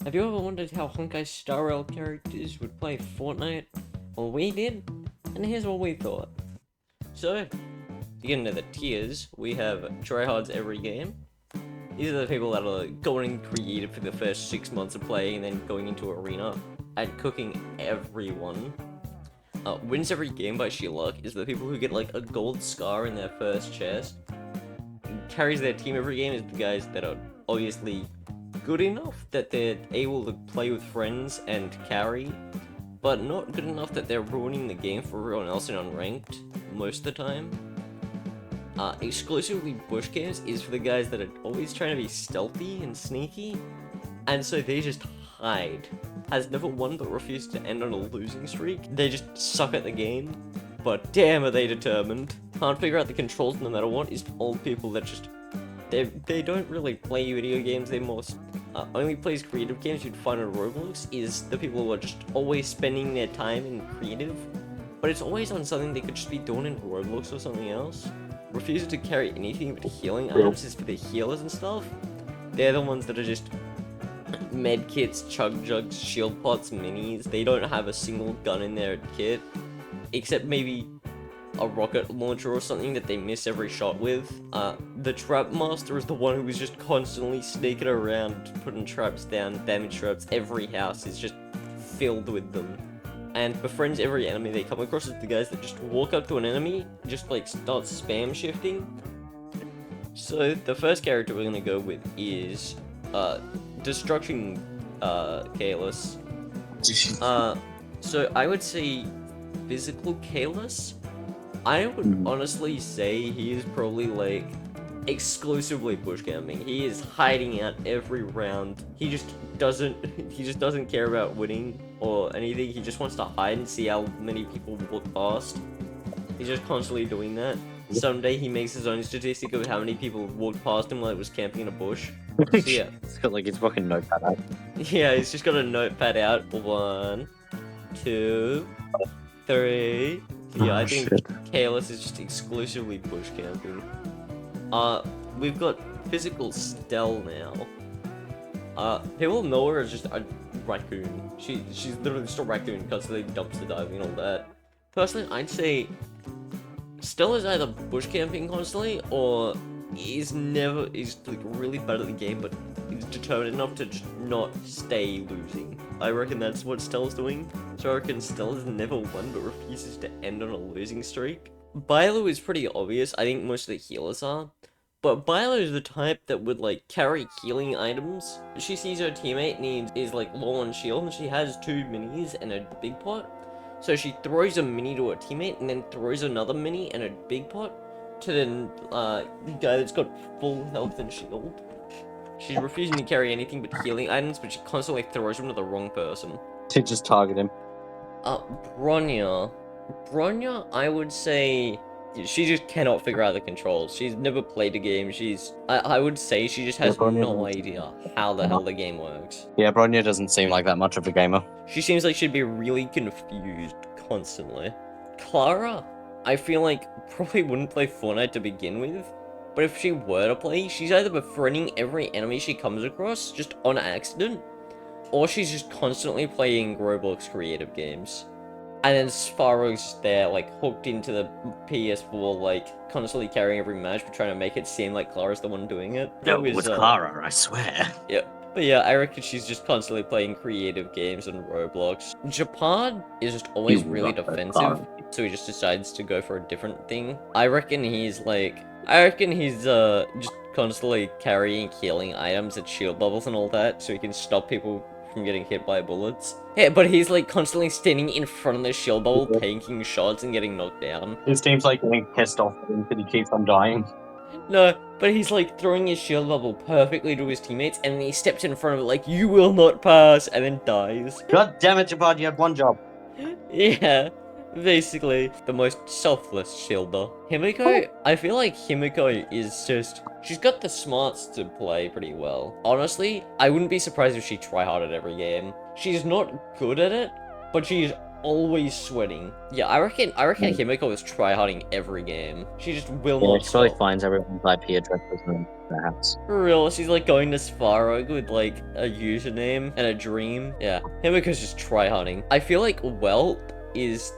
Have you ever wondered how HonkaiStarRail characters would play Fortnite? Well, we did, and here's what we thought. So, to get into the tiers, we have tryhards every game. These are the people that are going creative for the first 6 months of play and then going into arena and cooking everyone. Wins every game by sheer luck is the people who get like a gold scar in their first chest. Carries their team every game is the guys that are obviously good enough that they're able to play with friends and carry, but not good enough that they're ruining the game for everyone else in unranked most of the time. Exclusively bush games is for the guys that are always trying to be stealthy and sneaky, and so they just hide. Has never won but refused to end on a losing streak. They just suck at the game, but damn are they determined. Can't figure out the controls no matter what is old people that just... They don't really play video games, they most only plays creative games you'd find on Roblox is the people who are just always spending their time in creative, but it's always on something they could just be doing in Roblox or something else. Refuses to carry anything but healing items is for the healers and stuff. They're the ones that are just med kits, chug jugs, shield pots, minis. They don't have a single gun in their kit, except maybe a rocket launcher or something that they miss every shot with. The trap master is the one who is just constantly sneaking around, putting traps down, damage traps. Every house is just filled with them. And befriends every enemy they come across as the guys that just walk up to an enemy, just like start spam shifting. So the first character we're gonna go with is Destruction Careless. So I would say physical Careless. I would honestly say he is probably like exclusively bush camping. He is hiding out every round. He just doesn't care about winning or anything. He just wants to hide and see how many people walk past. He's just constantly doing that. Someday he makes his own statistic of how many people walked past him while he was camping in a bush. So yeah. It's got like his fucking notepad out. Yeah, he's just got a notepad out. 1, 2, 3. Yeah, I think Careless is just exclusively bush camping. We've got physical Stell now. People know her as just a raccoon. She's literally just a raccoon constantly dumpster diving and all that. Personally, I'd say Stell is either bush camping constantly or is like really bad at the game, but is determined enough to just not stay losing. I reckon that's what Stell's doing. So I reckon Stell has never won but refuses to end on a losing streak. Bilo is pretty obvious. I think most of the healers are. But Bilo is the type that would like carry healing items. She sees her teammate is like low on shield and she has 2 minis and a big pot. So she throws a mini to her teammate and then throws another mini and a big pot to the guy that's got full health and shield. She's refusing to carry anything but healing items, but she constantly throws them to the wrong person. To just target him. Bronya, I would say she just cannot figure out the controls. She's never played a game. I would say she just has no idea how the hell the game works. Yeah, Bronya doesn't seem like that much of a gamer. She seems like she'd be really confused constantly. Clara, I feel like probably wouldn't play Fortnite to begin with, but if she were to play, she's either befriending every enemy she comes across just on accident, or she's just constantly playing Roblox creative games. And then Sparrow's there, like, hooked into the PS4, like, constantly carrying every match, but trying to make it seem like Clara's the one doing it. No, it was Clara, I swear. Yeah. But yeah, I reckon she's just constantly playing creative games on Roblox. Japard is just always really defensive, so he just decides to go for a different thing. I reckon he's just constantly carrying healing items at shield bubbles and all that, so he can stop people from getting hit by bullets. Yeah, but he's like constantly standing in front of the shield bubble, taking shots and getting knocked down. His team's like getting pissed off because he keeps on dying. No, but he's like throwing his shield bubble perfectly to his teammates, and then he steps in front of it like, "You will not pass," and then dies. God damn it, Japard, you had one job. Yeah, basically the most selfless shielder. Himiko, I feel like Himiko is just... she's got the smarts to play pretty well. Honestly, I wouldn't be surprised if she tryharded every game. She's not good at it, but she's always sweating. Yeah, I reckon Himiko is tryharding every game. She just will Yeah, not she probably stop. finds everyone's IP addresses in their house. For real, she's like going to Sparrow with like a username and a dream. Yeah, Himiko's just tryharding. I feel like Welt is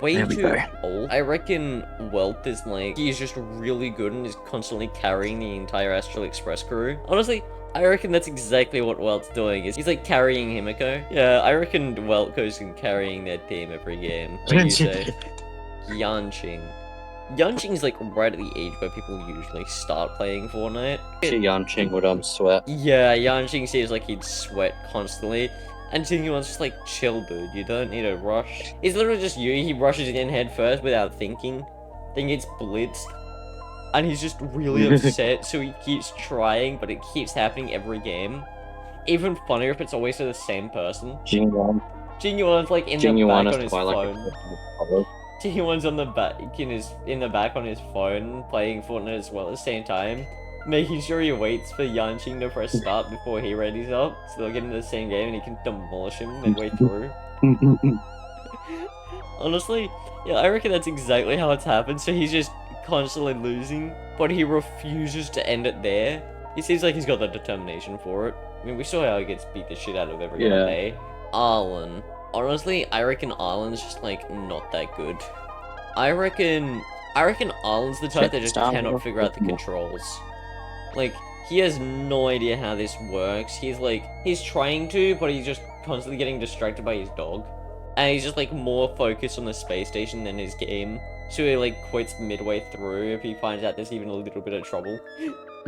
way There we too go. old. I reckon Welt is like, he's just really good and is constantly carrying the entire Astral Express crew. Honestly, I reckon that's exactly what Welt's doing, is he's like carrying Himiko. Yeah, I reckon Welt goes in carrying their team every game. What do you say? Yanqing. Yanqing's like right at the age where people usually start playing Fortnite. Yanqing would sweat. Yeah, Yanqing seems like he'd sweat constantly. And JingYuan's just like, chill dude, you don't need to rush. He's literally just you, he rushes in head first without thinking. Then gets blitzed. And he's just really upset, so he keeps trying, but it keeps happening every game. Even funnier if it's always to the same person. JingYuan's like in the back on his phone. JingYuan's on the back in the back on his phone, playing Fortnite as well at the same time, making sure he waits for Yanqing to press start before he readies up, so they'll get into the same game and he can demolish him midway through. Honestly, yeah, I reckon that's exactly how it's happened. So he's just constantly losing, but he refuses to end it there. He seems like he's got the determination for it. I mean, we saw how he gets beat the shit out of every other day. Arlen. Honestly, I reckon Arlen's just like not that good. I reckon Arlen's the type that just cannot figure out the controls. Like, he has no idea how this works. He's trying to, but he's just constantly getting distracted by his dog. And he's just like more focused on the space station than his game. So he like quits midway through if he finds out there's even a little bit of trouble.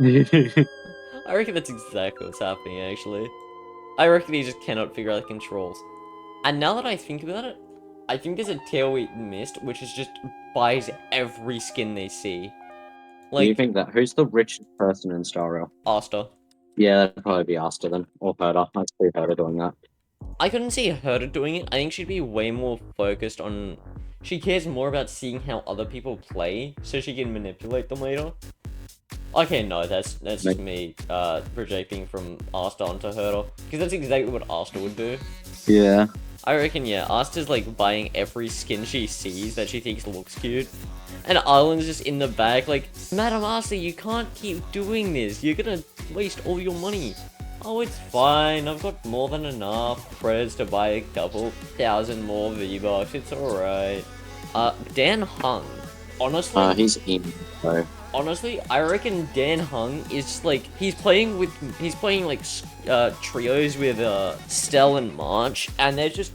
I reckon that's exactly what's happening, actually. I reckon he just cannot figure out the controls. And now that I think about it, I think there's a tail we missed, which is just buys every skin they see. Like, do you think that who's the richest person in StarRail? Asta. Yeah, that'd probably be Asta then, or Herder. I'd see Herder doing that. I couldn't see Herder doing it. I think she'd be way more focused on. She cares more about seeing how other people play, so she can manipulate them later. Okay, no, that's just me projecting from Asta onto Herder, because that's exactly what Asta would do. Yeah. I reckon, yeah, Asta's like buying every skin she sees that she thinks looks cute. And Arlen's just in the back like, Madam Asta, you can't keep doing this. You're gonna waste all your money. Oh, it's fine. I've got more than enough credits to buy a couple thousand more V-Bucks. It's alright. Dan Hung. Honestly... he's in, though. Honestly, I reckon Dan Hung is like, he's playing like trios with Stell and March, and they're just,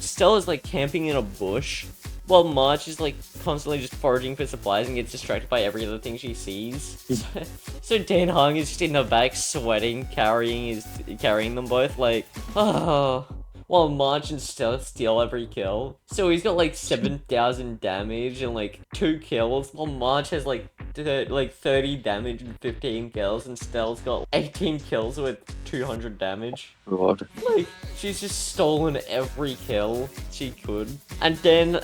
Stell is like camping in a bush, while March is like constantly just foraging for supplies and gets distracted by every other thing she sees. So Dan Hung is just in the back sweating, carrying them both like, oh. While March and Stell steal every kill. So he's got like 7,000 damage and like 2 kills, while March has like 30 damage and 15 kills, and Stell's got 18 kills with 200 damage. God. Like, she's just stolen every kill she could. And they're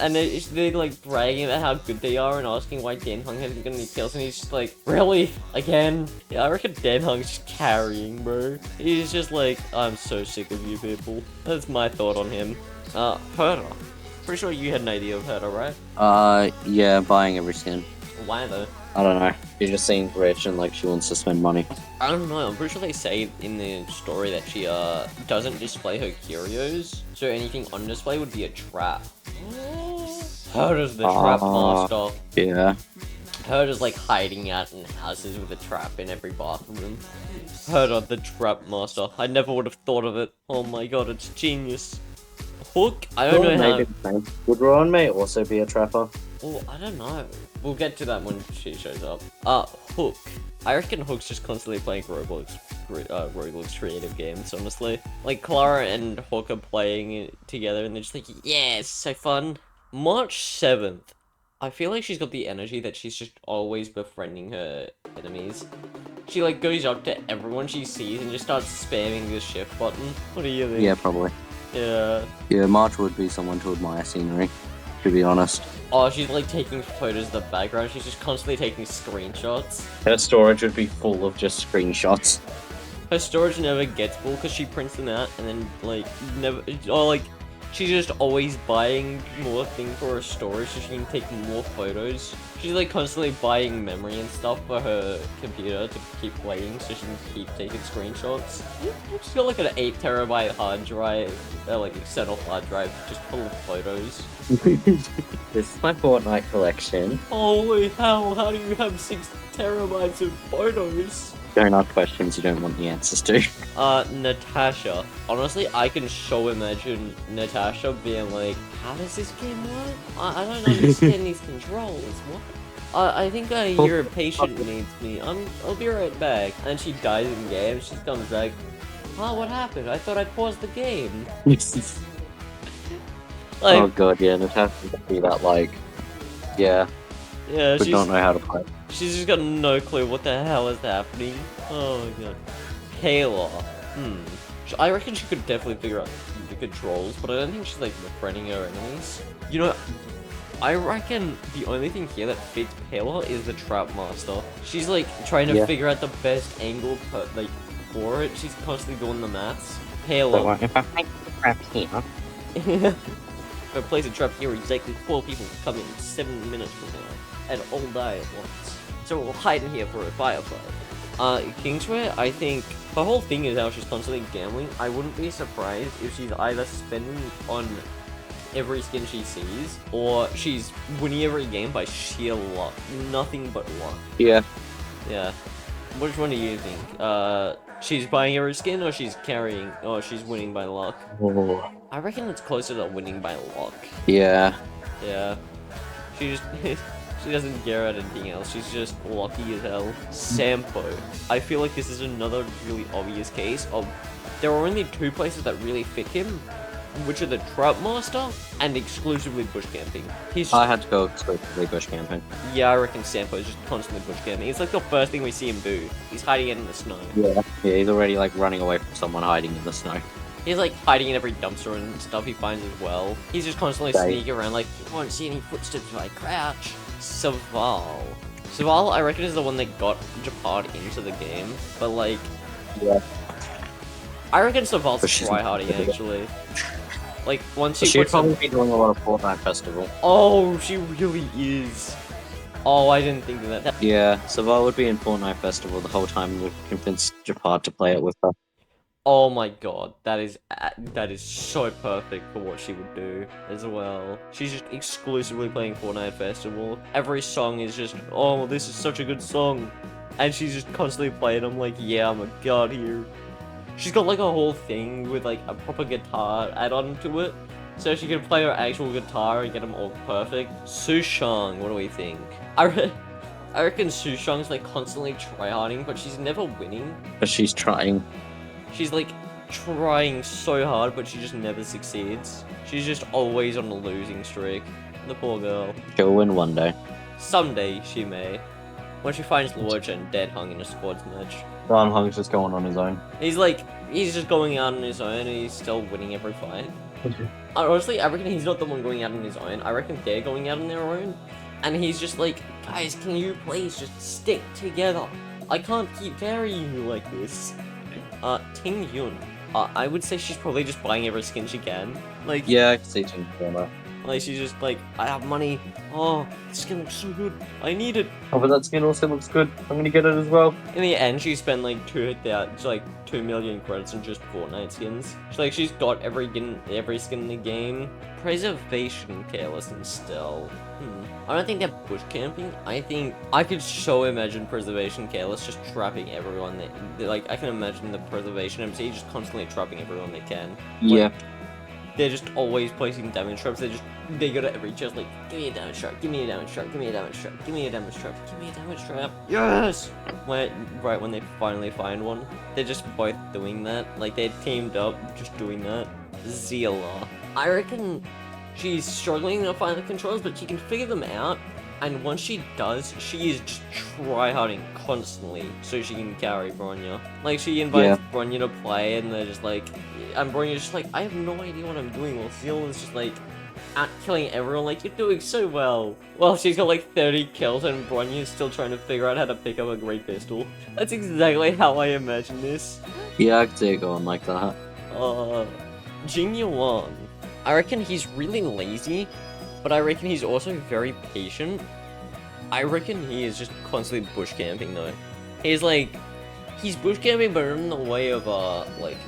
like bragging about how good they are and asking why Dan Hung hasn't got any kills, and he's just like, really? Again? Yeah, I reckon Dan Hung's just carrying, bro. He's just like, I'm so sick of you people. That's my thought on him. Herder. Pretty sure you had an idea of Herder, right? Yeah, buying every skin. Why though? I don't know. She just seems rich and like she wants to spend money. I don't know. I'm pretty sure they say in the story that she doesn't display her curios, so anything on display would be a trap. Herder's the trap master. Yeah. Herder's like hiding out in houses with a trap in every bathroom. Herder the trap master. I never would have thought of it. Oh my god, it's genius. Hook? I don't know how... Would Ron May also be a trapper? Oh, I don't know. We'll get to that when she shows up. Hook. I reckon Hook's just constantly playing Roblox creative games, honestly. Like, Clara and Hook are playing it together and they're just like, yeah, it's so fun. March 7th. I feel like she's got the energy that she's just always befriending her enemies. She, like, goes up to everyone she sees and just starts spamming the shift button. What do you think? Yeah, probably. Yeah. Yeah, March would be someone to admire scenery, to be honest. Oh, she's like taking photos of the background. She's just constantly taking screenshots. Her storage would be full of just screenshots. Her storage never gets full because she prints them out and then like never, or like She's just always buying more things for her storage so she can take more photos. She's like constantly buying memory and stuff for her computer to keep playing so she can keep taking screenshots. She's got like an 8 terabyte hard drive, like external hard drive, just full of photos. This is my Fortnite collection. Holy hell, how do you have 6 terabytes of photos? Don't ask questions you don't want the answers to. Natasha. Honestly, I can so imagine Natasha being like, how does this game work? I don't understand these controls. What? I think I hear a patient needs me. I'll be right back. And she dies in game. She comes back. Oh, what happened? I thought I paused the game. Like, oh god, yeah, Natasha would be that like, yeah, yeah, we don't know how to play. She's just got no clue what the hell is happening. Oh my god. Kayla. I reckon she could definitely figure out the controls, but I don't think she's like befriending her enemies. You know, I reckon the only thing here that fits Kayla is the Trap Master. She's like trying to figure out the best angle for it. She's constantly doing the maths. Kayla. If I make the trap here. If I place a trap here, exactly 4 people will come in 7 minutes from now and all die at once. So we'll hide in here for a firefight. Kingsway, I think her whole thing is how she's constantly gambling. I wouldn't be surprised if she's either spending on every skin she sees, or she's winning every game by sheer luck. Nothing but luck. Yeah. Yeah. Which one do you think? She's buying every skin, or she's carrying, or she's winning by luck? Oh. I reckon it's closer to winning by luck. Yeah. Yeah. She just she doesn't care about anything else. She's just lucky as hell. Sampo. I feel like this is another really obvious case of there are only 2 places that really fit him, which are the Trap Master and exclusively bush camping. I had to go exclusively bush camping. Yeah, I reckon Sampo's just constantly bush camping. It's like the first thing we see him do. He's hiding in the snow. Yeah. Yeah, he's already like running away from someone hiding in the snow. He's like hiding in every dumpster and stuff he finds as well. He's just constantly sneaking around like, you won't see any footsteps if I crouch. Saval. Saval, I reckon, is the one that got Japard into the game, but like... Yeah. I reckon Saval's tryharding, actually. Like, once She'd probably be doing a lot of Fortnite Festival. Oh, she really is. Oh, I didn't think of that. Yeah, Saval would be in Fortnite Festival the whole time to convince Japard to play it with her. Oh my god, that is so perfect for what she would do as well. She's just exclusively playing Fortnite Festival. Every song is just, oh, this is such a good song. And she's just constantly playing. I'm like, yeah, I'm a god here. She's got like a whole thing with like a proper guitar add-on to it. So she can play her actual guitar and get them all perfect. Sushang, what do we think? I reckon Sushang's like constantly tryharding, but she's never winning. But she's trying. She's like trying so hard, but she just never succeeds. She's just always on a losing streak. The poor girl. She'll win one day. Someday she may. When she finds Luochen dead hung in a squads match. Ron Hung's just going on his own. He's just going out on his own and he's still winning every fight. Honestly, I reckon he's not the one going out on his own. I reckon they're going out on their own. And he's just like, guys, can you please just stick together? I can't keep carrying you like this. Ting Yun. I would say she's probably just buying every skin she can. Like, yeah, I can see Ting Yun. Like, she's just like, I have money. Oh, this skin looks so good. I need it. Oh, but that skin also looks good. I'm gonna get it as well. In the end, she spent like 2 million credits on just Fortnite skins. She's got every skin in the game. Preservation, Careless, and Still. I don't think they're bush camping. I think I could so imagine Preservation Careless just trapping everyone. Like, I can imagine the Preservation MC just constantly trapping everyone they can. Yeah. They're just always placing damage traps. They go to every chest like, give me a damage trap, give me a damage trap, give me a damage trap, give me a damage trap, give me a damage trap. Yes! Right when they finally find one, they're just both doing that. Like, they're teamed up, just doing that. Zila. I reckon she's struggling to find the controls, but she can figure them out. And once she does, she is just tryharding constantly so she can carry Bronya. Like, she invites Bronya to play, and they're just like, and Bronya's just like, I have no idea what I'm doing, while Zila's just like, out killing everyone, like, you're doing so well. Well, she's got like 30 kills, and Bronya's still trying to figure out how to pick up a great pistol. That's exactly how I imagine this. Yeah, I could see it going like that. JingYuan. I reckon he's really lazy, but I reckon he's also very patient. I reckon he is just constantly bush camping though. He's like, he's bush camping, but in the way of like,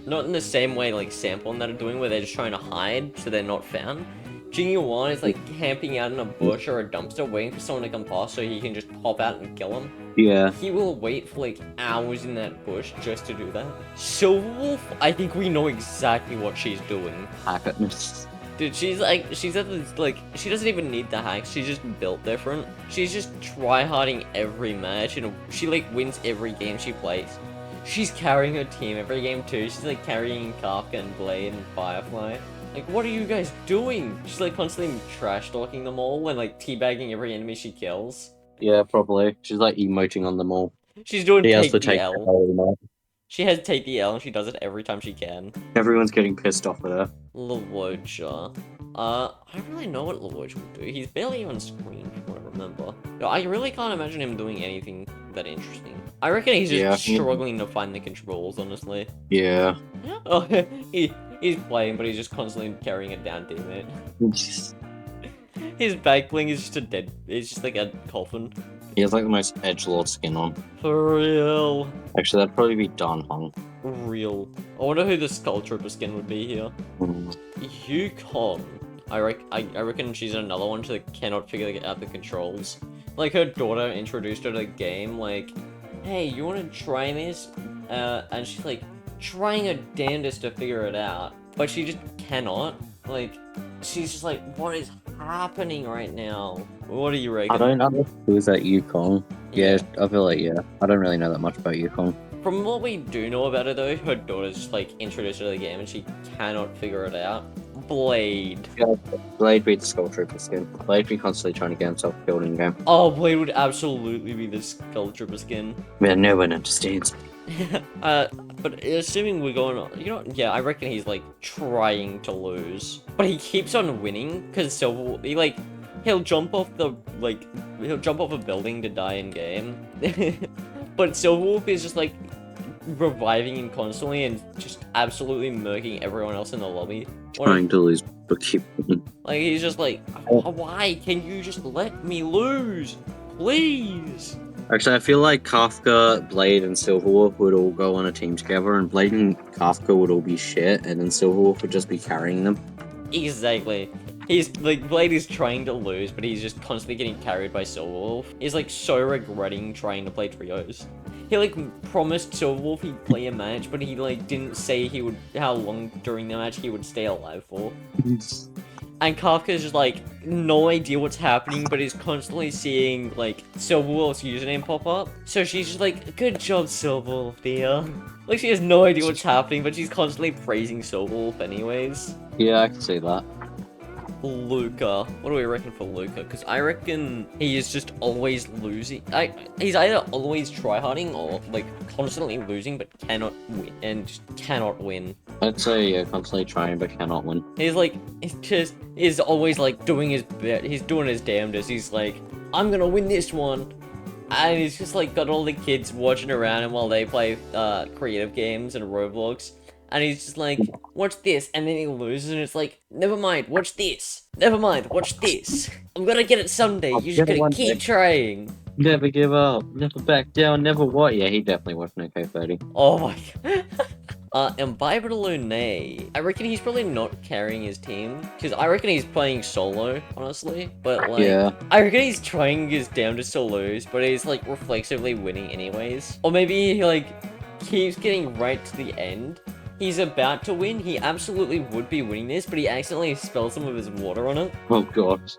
not in the same way like Sample and that are doing, where they're just trying to hide so they're not found. JingYuan is like camping out in a bush or a dumpster, waiting for someone to come past so he can just pop out and kill him. Yeah. He will wait for like hours in that bush just to do that. Silverwolf, I think we know exactly what she's doing. Hack it. Dude, she's at this, like, she doesn't even need the hacks, she's just built different. She's just tryharding every match, and she, like, wins every game she plays. She's carrying her team every game, too. She's, like, carrying Kafka and Blade and Firefly. Like, what are you guys doing? She's, like, constantly trash-talking them all and, like, teabagging every enemy she kills. Yeah, probably. She's, like, emoting on them all. She's doing He has take to the take L. the whole. She has take the L, and she does it every time she can. Everyone's getting pissed off with her. Lawocha. I don't really know what Lawocha will do. He's barely on screen from what I remember. No, I really can't imagine him doing anything that interesting. I reckon he's just struggling to find the controls, honestly. Yeah. Oh, he's playing, but he's just constantly carrying a down teammate. His back bling is just a dead. It's just like a coffin. He has like the most edgelord skin on. For real. Actually, that'd probably be Dan Hong. Real. I wonder who the Skull Trooper skin would be here. Yukon. I reckon she's another one that cannot figure out the controls. Like, her daughter introduced her to the game, like, hey, you want to try this? And she's like, trying her damnedest to figure it out, but she just cannot. Like, she's just like, what is happening right now? What do you reckon? I don't know who's that Yukon. Yeah, I feel like, yeah. I don't really know that much about Yukon. From what we do know about her though, her daughter's just like introduced her to the game and she cannot figure it out. Blade. Yeah, Blade beat the Skull Trooper skin. Blade be constantly trying to get himself killed in game. Oh, Blade would absolutely be the Skull Trooper skin. Man, no one understands. But assuming we're going on, you know, yeah, I reckon he's like trying to lose, but he keeps on winning because he'll jump off a building to die in game. But Silverwolf is just like reviving him constantly and just absolutely murking everyone else in the lobby. Trying to lose, but keep winning. Like, he's just like, why can you just let me lose, please? Actually, I feel like Kafka, Blade, and Silverwolf would all go on a team together, and Blade and Kafka would all be shit, and then Silverwolf would just be carrying them. Exactly. He's like, Blade is trying to lose, but he's just constantly getting carried by Silverwolf. He's like so regretting trying to play trios. He like promised Silverwolf he'd play a match, but he like didn't say how long during the match he would stay alive for. And Kafka's just like, no idea what's happening, but is constantly seeing like Silverwolf's username pop up. So she's just like, good job, Silverwolf, dear. Like, she has no idea what's happening, but she's constantly praising Silverwolf anyways. Yeah, I can see that. Luca. What do we reckon for Luca? Because I reckon he is just always losing. He's either always tryharding or like constantly losing, but cannot win and just cannot win. I'd say yeah, constantly trying but cannot win. He's like, is always like doing his bit. He's doing his damnedest. He's like, I'm gonna win this one. And he's just like got all the kids watching around him while they play creative games and Roblox. And he's just like, watch this, and then he loses, and it's like, never mind, watch this. Never mind, watch this. I'm gonna get it someday. You just gotta keep trying. Never give up, never back down, never what? Yeah, he definitely watched an OK30. Oh my god. Imbibe Lune. I reckon he's probably not carrying his team, because I reckon he's playing solo, honestly. But like, yeah. I reckon he's trying his damnedest to lose, but he's like reflexively winning anyways. Or maybe he like keeps getting right to the end. He's about to win. He absolutely would be winning this, but he accidentally spilled some of his water on it. Oh gosh.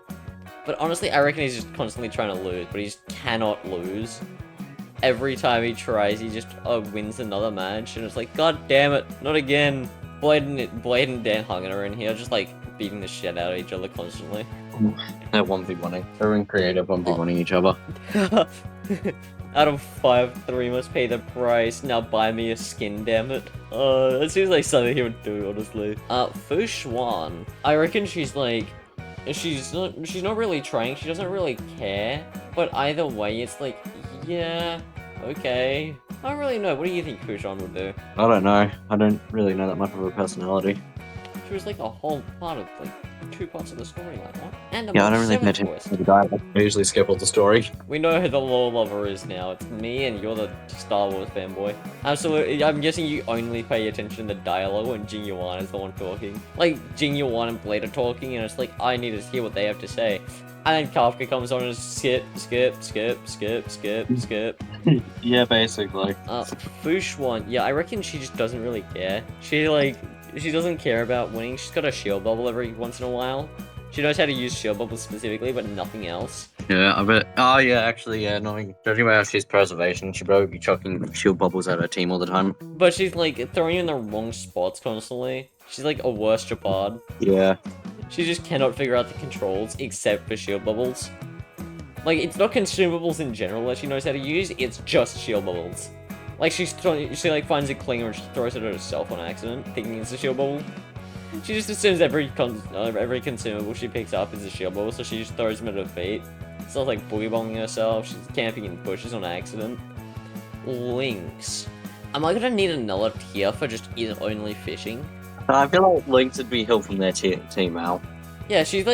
But honestly, I reckon he's just constantly trying to lose, but he just cannot lose. Every time he tries, he just wins another match, and it's like, god damn it, not again. Blade and Dan Hung are in here, just like beating the shit out of each other constantly. They're 1v1ing. They're in creative 1v1ing each other. Out of 5, 3 must pay the price. Now buy me a skin, damn it. That seems like something he would do, honestly. Fu Xuan. I reckon she's like, she's not really trying. She doesn't really care. But either way, it's like, yeah, okay. I don't really know. What do you think Fu Xuan would do? I don't know. I don't really know that much of her personality. she was like a whole part of like 2 parts of the storyline, what? And the Yeah, I don't really 7th pay voice. attention to the dialogue. I usually skip all the story. We know who the lore lover is now. It's me, and you're the Star Wars fanboy. Absolutely. I'm guessing you only pay attention to the dialogue when JingYuan is the one talking. Like, JingYuan and Blade are talking, and it's like, I need to hear what they have to say. And then Kafka comes on and skip. Yeah, basically. Fushwan, yeah, I reckon she just doesn't really care. She doesn't care about winning. She's got a shield bubble every once in a while. She knows how to use shield bubbles specifically, but nothing else. Yeah, I bet. Oh, yeah, actually, yeah, knowing, judging by how she's preservation, she'd probably be chucking shield bubbles at her team all the time. But she's like throwing in the wrong spots constantly. She's like a worse Japad. Yeah. She just cannot figure out the controls except for shield bubbles. Like, it's not consumables in general that she knows how to use, it's just shield bubbles. Like, she like finds a clinger and she throws it at herself on accident, thinking it's a shield bubble. She just assumes every consumable she picks up is a shield bubble, so she just throws them at her feet. It's not like boogie bombing herself, she's camping in bushes on accident. Lynx. Am I gonna need another tier for just only fishing? I feel like Lynx would be help from their team out. Yeah, she's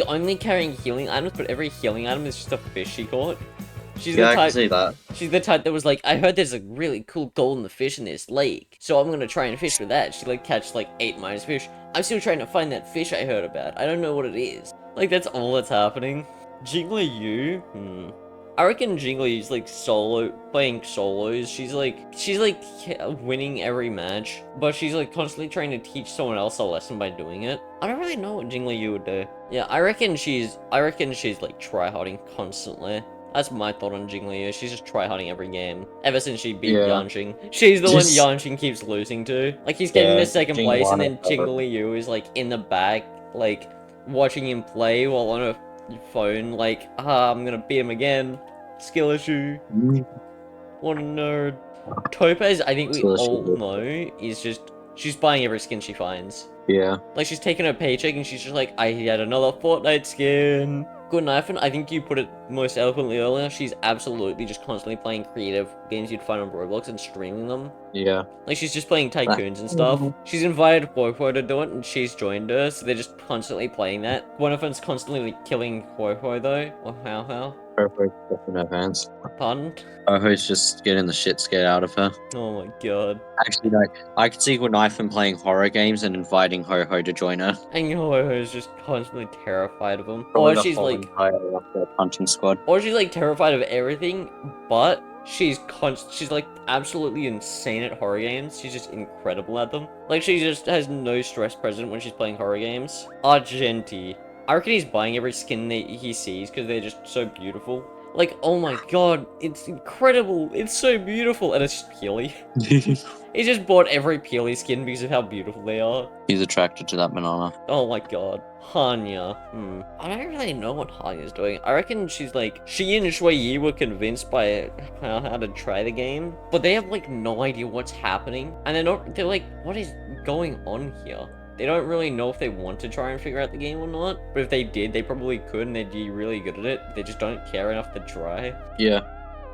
only carrying healing items, but every healing item is just a fish she caught. She's Yeah, the I type, can see that. She's the type that was like, I heard there's a really cool golden fish in this lake, so I'm gonna try and fish for that. She like catch like 8 minus fish. I'm still trying to find that fish I heard about. I don't know what it is. Like, that's all that's happening. Jiggly, I reckon Jiggly's like playing solos. She's like winning every match, but she's like constantly trying to teach someone else a lesson by doing it. I don't really know what Jiggly would do. Yeah, I reckon she's like tryharding constantly. That's my thought on Jingli. She's just tryharding every game. Ever since she beat Yanqing. She's the one Yanqing keeps losing to. Like, he's getting to 2nd place, and then Jingli Yu is like in the back, like watching him play while on a phone, like, I'm gonna beat him again. Skill issue. What a nerd. Topaz, I think we all know, is just, she's buying every skin she finds. Yeah. Like, she's taking her paycheck and she's just like, I had another Fortnite skin. Good knife, and I think you put it most eloquently earlier. She's absolutely just constantly playing creative games you'd find on Roblox and streaming them. Yeah. Like, she's just playing tycoons and stuff. She's invited Huohuo to do it, and she's joined her, so they're just constantly playing that. One of them's constantly like, killing Huohuo, though. Or how? Perfect. In her pants. Pardon? Who's just getting the shit scared out of her. Oh my god. Actually, no. I could see Knifin playing horror games and inviting Ho-Ho to join her. And Huohuo's just constantly terrified of him. Probably Or she's like... punching squad. Or she's like terrified of everything, but she's like absolutely insane at horror games. She's just incredible at them. Like, she just has no stress present when she's playing horror games. Argenti. I reckon he's buying every skin that he sees because they're just so beautiful. Like, oh my god, it's incredible. It's so beautiful. And it's just Peely. He just bought every Peely skin because of how beautiful they are. He's attracted to that banana. Oh my god. Hanya. I don't really know what Hanya's doing. I reckon she's like... She and Shui Yi were convinced by how to try the game. But they have like no idea what's happening. And they're like, what is going on here? They don't really know if they want to try and figure out the game or not. But if they did, they probably could and they'd be really good at it. They just don't care enough to try. Yeah.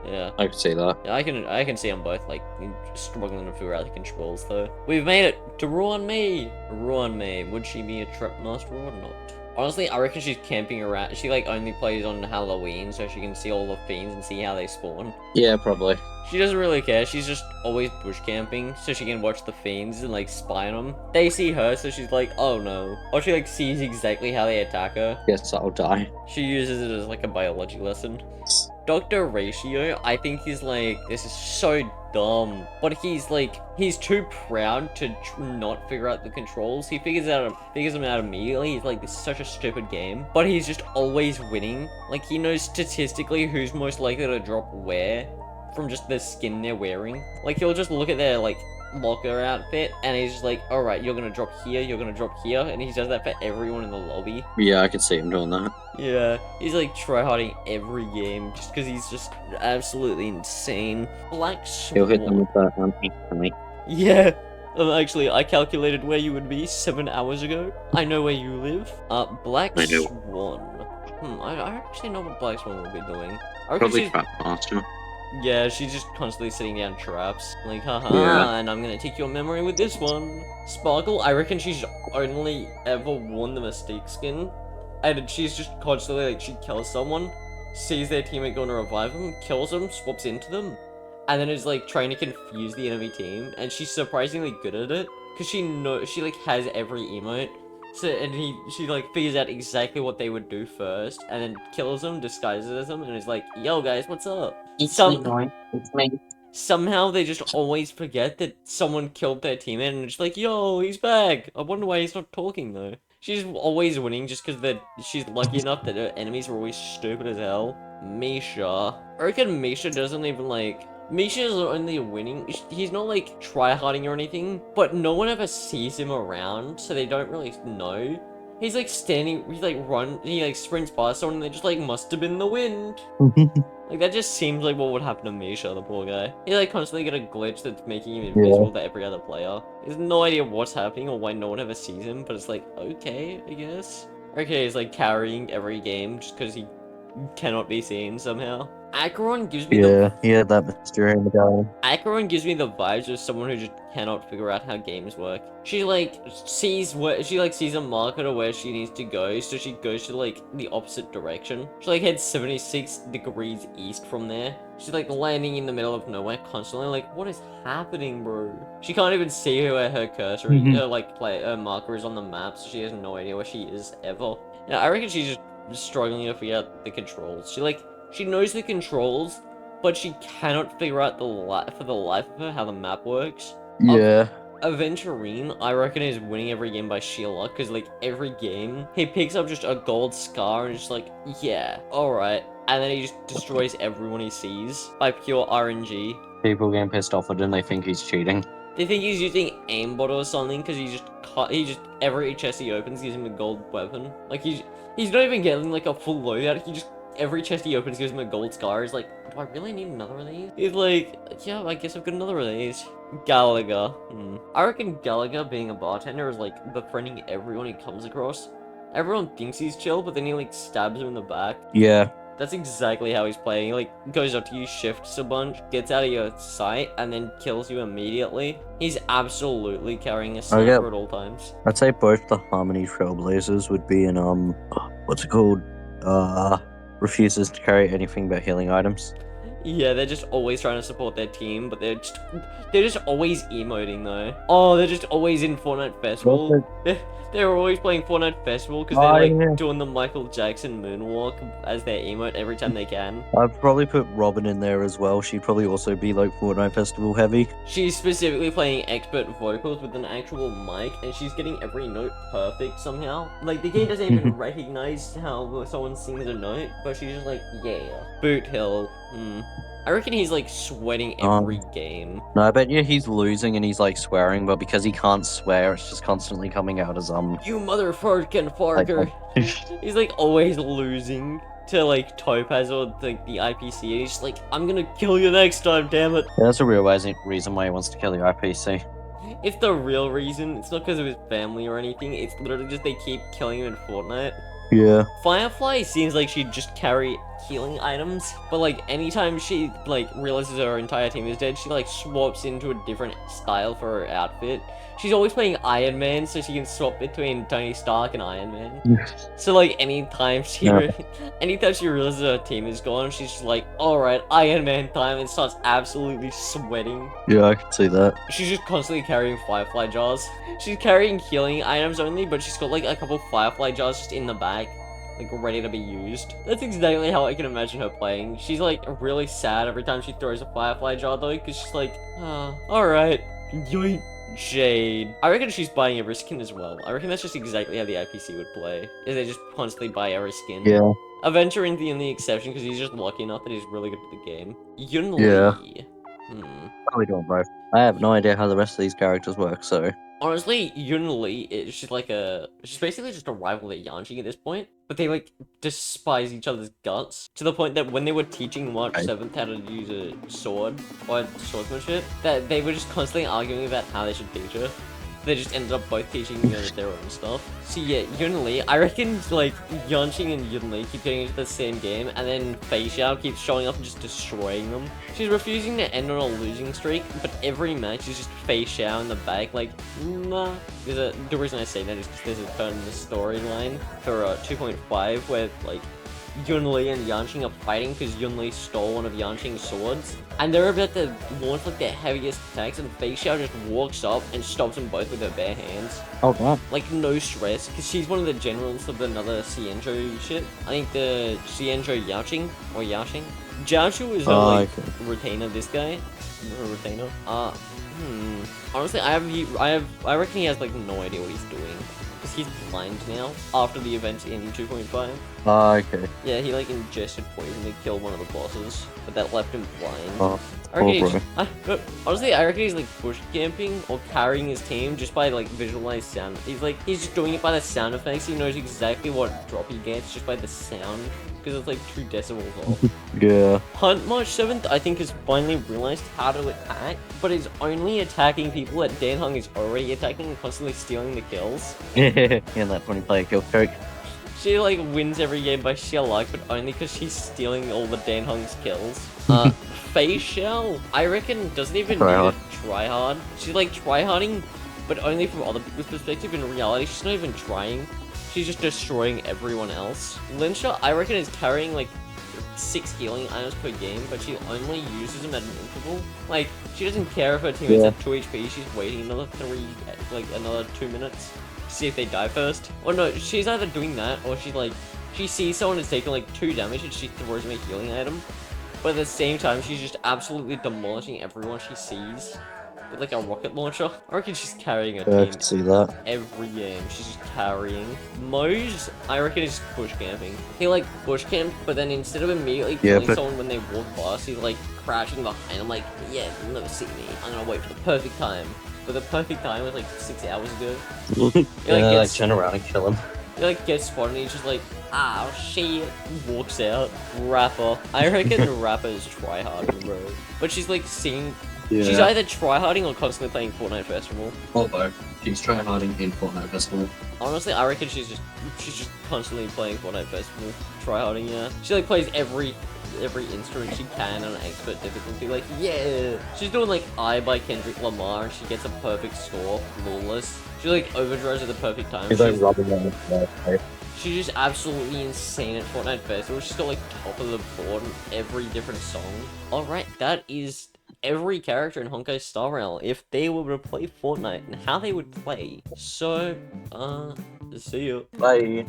Yeah. I can see that. Yeah, I can see them both, like, struggling to figure out the controls, though. We've made it to Ruan Mei! Ruan Mei. Would she be a trap master or not? Honestly, I reckon she's camping around. She, like, only plays on Halloween, so she can see all the fiends and see how they spawn. Yeah, probably. She doesn't really care. She's just always bush camping, so she can watch the fiends and, like, spy on them. They see her, so she's like, oh no. Or she, like, sees exactly how they attack her. Guess I'll die. She uses it as, like, a biology lesson. Dr. Ratio, I think he's like, this is so dumb, but he's like, he's too proud to not figure out the controls. He figures them out immediately. He's like, this is such a stupid game, but he's just always winning. Like, he knows statistically who's most likely to drop where from just the skin they're wearing. Like, he'll just look at their, like, locker outfit, and he's just like, alright, you're gonna drop here, you're gonna drop here, and he does that for everyone in the lobby. Yeah, I can see him doing that. Yeah, he's like tryharding every game just because he's just absolutely insane. Black Swan. He'll hit them with that instantly. Yeah. Actually, I calculated where you would be 7 hours ago. I know where you live. Black Swan. I actually know what Black Swan will be doing. I reckon Probably Trap Master. Yeah, she's just constantly sitting down traps. Like, haha, Yeah. and I'm gonna take your memory with this one. Sparkle, I reckon she's only ever worn the Mystique skin. And she's just constantly, like, she kills someone, sees their teammate going to revive them, kills them, swaps into them, and then is, like, trying to confuse the enemy team. And she's surprisingly good at it, because she, like, has every emote. So, and she, like, figures out exactly what they would do first, and then kills them, disguises as them, and is like, yo, guys, what's up? It's me. Somehow they just always forget that someone killed their teammate, and it's like, yo, he's back. I wonder why he's not talking, though. She's always winning just because she's lucky enough that her enemies are always stupid as hell. Misha. I reckon Misha doesn't even, like... Misha's only winning. He's not, like, tryharding or anything, but no one ever sees him around, so they don't really know. He's, like, standing... He, like, sprints past someone, and they just, like, must have been the wind. Like, that just seems like what would happen to Misha, the poor guy. He, like, constantly get a glitch that's making him invisible to every other player. He has no idea what's happening or why no one ever sees him, but it's like, okay, I guess. Okay, he's, like, carrying every game just because he cannot be seen somehow. Acheron gives me that mystery in the game. Acheron gives me the vibes of someone who just cannot figure out how games work. She sees a marker where she needs to go, so she goes to like the opposite direction. She like heads 76 degrees east from there. She's like landing in the middle of nowhere constantly. Like, what is happening, bro? She can't even see where her cursor, her marker is on the map, so she has no idea where she is ever. Yeah, I reckon she's just struggling to figure out the controls. She knows the controls, but she cannot figure out for the life of her how the map works. Yeah. Aventurine, I reckon, is winning every game by sheer luck, because, like, every game, he picks up just a gold scar and just like, yeah, alright. And then he just destroys everyone he sees by pure RNG. People getting pissed off at him, they think he's cheating. They think he's using aimbot or something, because every chest he opens gives him a gold weapon. Like, he's not even getting, like, a full loadout, every chest he opens gives him a gold scar. He's like, do I really need another of these? He's like, yeah, I guess I've got another of these. Gallagher. I reckon Gallagher being a bartender is like befriending everyone he comes across. Everyone thinks he's chill, but then he like stabs him in the back. Yeah. That's exactly how he's playing. He like goes up to you, shifts a bunch, gets out of your sight, and then kills you immediately. He's absolutely carrying a sniper at all times. I'd say both the Harmony Trailblazers would be in what's it called? Refuses to carry anything but healing items. Yeah, they're just always trying to support their team, but they're just always emoting though. Oh, they're just always in Fortnite Festival. They're always playing Fortnite Festival because they're doing the Michael Jackson moonwalk as their emote every time they can. I'd probably put Robin in there as well. She'd probably also be like Fortnite Festival heavy. She's specifically playing expert vocals with an actual mic, and she's getting every note perfect somehow. Like, the game doesn't even recognize how someone sings a note, but she's just like, yeah. Boot Hill. I reckon he's like sweating every game. No, I bet you he's losing and he's like swearing, but because he can't swear, it's just constantly coming out as You motherfucking farker. He's like always losing to like Topaz or like the IPC. And he's just like, I'm gonna kill you next time, damn it. Yeah, that's a real reason why he wants to kill the IPC. It's the real reason. It's not because of his family or anything. It's literally just they keep killing him in Fortnite. Yeah. Firefly seems like she'd just carry healing items, but like anytime she like realizes her entire team is dead, she like swaps into a different style for her outfit. She's always playing Iron Man, so she can swap between Tony Stark and Iron Man. So like anytime she realizes her team is gone, she's just like, alright, Iron Man time, and starts absolutely sweating. Yeah, I can see that. She's just constantly carrying Firefly jars. She's carrying healing items only, but she's got like a couple Firefly jars just in the bag, like ready to be used. That's exactly how I can imagine her playing. She's like really sad every time she throws a Firefly jar though, because she's like, alright, yoink. Jade. I reckon she's buying every skin as well. I reckon that's just exactly how the IPC would play. Is they just constantly buy every skin. Yeah. Aventurine's the only exception because he's just lucky enough that he's really good at the game. Yun Yeah. Li. Probably doing both. I have no idea how the rest of these characters work, so. Honestly, Yun Li is just like she's basically just a rival at Yanqing at this point, but they like despise each other's guts to the point that when they were teaching March 7th how to use a sword or swordsmanship, that they were just constantly arguing about how they should teach her. They just ended up both teaching their own stuff. So yeah, Yunli, I reckon like Yanqing and Yunli keep getting into the same game, and then Fei Xiao keeps showing up and just destroying them. She's refusing to end on a losing streak, but every match is just Fei Xiao in the back, like, nah. The reason I say that is because there's a turn in the storyline for 2.5 where like Yunli and Yanqing are fighting because Yunli stole one of Yanqing's swords. And they're about to launch like their heaviest attacks, and Fei Xiao just walks up and stops them both with her bare hands. Oh god. Like, no stress, because she's one of the generals of another Xianzhou ship. I think the Xianzhou Yaoqing, or Yaoqing. Jiaoshu is like, retainer of this guy. Retainer. Honestly, I reckon he has like no idea what he's doing. Because he's blind now, after the events in 2.5. Okay. Yeah, he like ingested poison to kill one of the bosses, but that left him blind. Oh, I reckon honestly, I reckon he's like bush camping or carrying his team just by like visualized sound. He's just doing it by the sound effects. He knows exactly what drop he gets just by the sound, because it's like 2 decibels off. Yeah. Hunt March 7th, I think, has finally realized how to attack, but is only attacking people that Dan Heng is already attacking and constantly stealing the kills. Yeah, that funny player kill streak. She like wins every game by sheer luck, but only because she's stealing all the Dan Heng's kills. Fei Xiao, I reckon, doesn't even need to try hard. She's like tryharding, but only from other people's perspective. In reality, she's not even trying. She's just destroying everyone else. Linsha, I reckon, is carrying like 6 healing items per game, but she only uses them at an interval. Like, she doesn't care if her team is at 2 HP, she's waiting another 2 minutes to see if they die first. Or no, she's either doing that, or she sees someone is taking like 2 damage and she throws them a healing item. But at the same time, she's just absolutely demolishing everyone she sees with like a rocket launcher. I reckon she's carrying her team. I can see that. Every game, she's just carrying. Moj, I reckon, is bush camping. He like bush camp, but then instead of immediately killing someone when they walk past, he's like crouching behind them, like, yeah, you'll never see me. I'm gonna wait for the perfect time. But the perfect time was like 6 hours ago. Like turn around and kill him. He like gets spotted and he's just like, ah, shit, walks out. Rapper. I reckon Rapper is tryharding, bro. But she's like seeing. Yeah. She's either tryharding or constantly playing Fortnite Festival. Although, she's tryharding in Fortnite Festival. Honestly, I reckon she's just constantly playing Fortnite Festival. Tryharding, yeah. She like plays every instrument she can on an expert difficulty. Like, yeah. She's doing like I by Kendrick Lamar and she gets a perfect score. Flawless. She like overdrives at the perfect time. She's like rubbing on the face. She's just absolutely insane at Fortnite Festival. She's got like top of the board on every different song. Alright, that is every character in HonkaiStarRail if they were to play Fortnite and how they would play. So, see you. Bye.